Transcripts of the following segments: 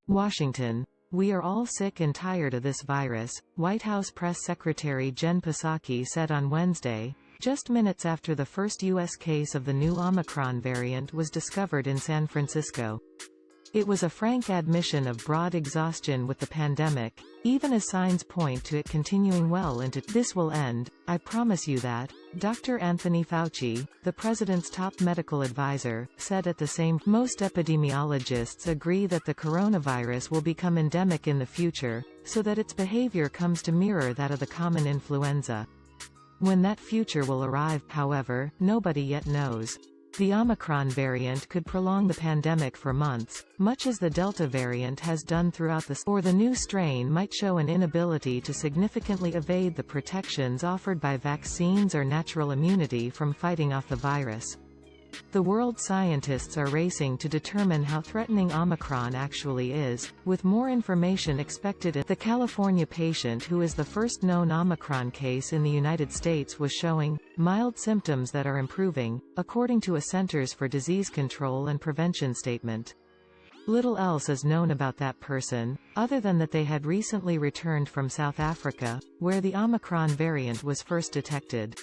Washington. We are all sick and tired of this virus, White House Press Secretary Jen Psaki said on Wednesday, just minutes after the first U.S. case of the new Omicron variant was discovered in San Francisco. It was a frank admission of broad exhaustion with the pandemic, even as signs point to it continuing well into "This will end, I promise you that," Dr. Anthony Fauci, the president's top medical advisor, said at the same. Most epidemiologists agree that the coronavirus will become endemic in the future, so that its behavior comes to mirror that of the common influenza. When that future will arrive, however, nobody yet knows. The Omicron variant could prolong the pandemic for months, much as the Delta variant has done throughout or the new strain might show an inability to significantly evade the protections offered by vaccines or natural immunity from fighting off the virus. The world scientists are racing to determine how threatening Omicron actually is, with more information expected. The California patient who is the first known Omicron case in the United States was showing mild symptoms that are improving, according to a Centers for Disease Control and Prevention statement. Little else is known about that person, other than that they had recently returned from South Africa, where the Omicron variant was first detected.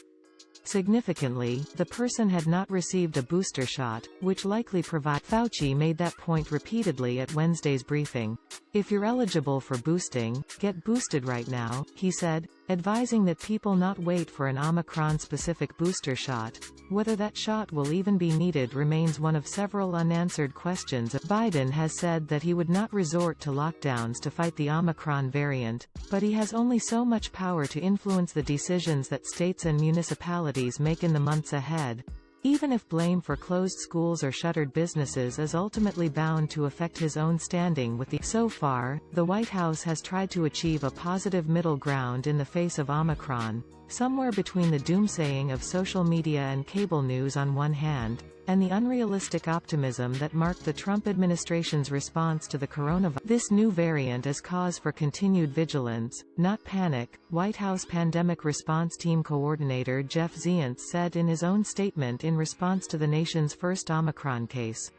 Significantly, the person had not received a booster shot, which likely Fauci made that point repeatedly at Wednesday's briefing. If you're eligible for boosting, get boosted right now, he said, advising that people not wait for an Omicron-specific booster shot. Whether that shot will even be needed remains one of several unanswered questions. Biden has said that he would not resort to lockdowns to fight the Omicron variant, but he has only so much power to influence the decisions that states and municipalities make in the months ahead. Even if blame for closed schools or shuttered businesses is ultimately bound to affect his own standing with the. So far, the White House has tried to achieve a positive middle ground in the face of Omicron, somewhere between the doomsaying of social media and cable news on one hand, and the unrealistic optimism that marked the Trump administration's response to the coronavirus. This new variant is cause for continued vigilance, not panic, White House Pandemic Response Team Coordinator Jeff Zients said in his own statement in response to the nation's first Omicron case.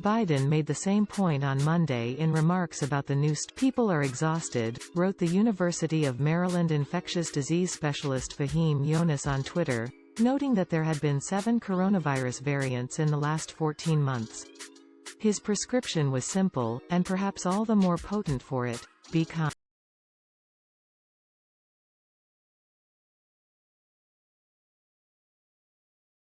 Biden made the same point on Monday in remarks about the new People are exhausted, wrote the University of Maryland infectious disease specialist Fahim Yonas on Twitter, noting that there had been 7 coronavirus variants in the last 14 months. His prescription was simple, and perhaps all the more potent for it: be calm.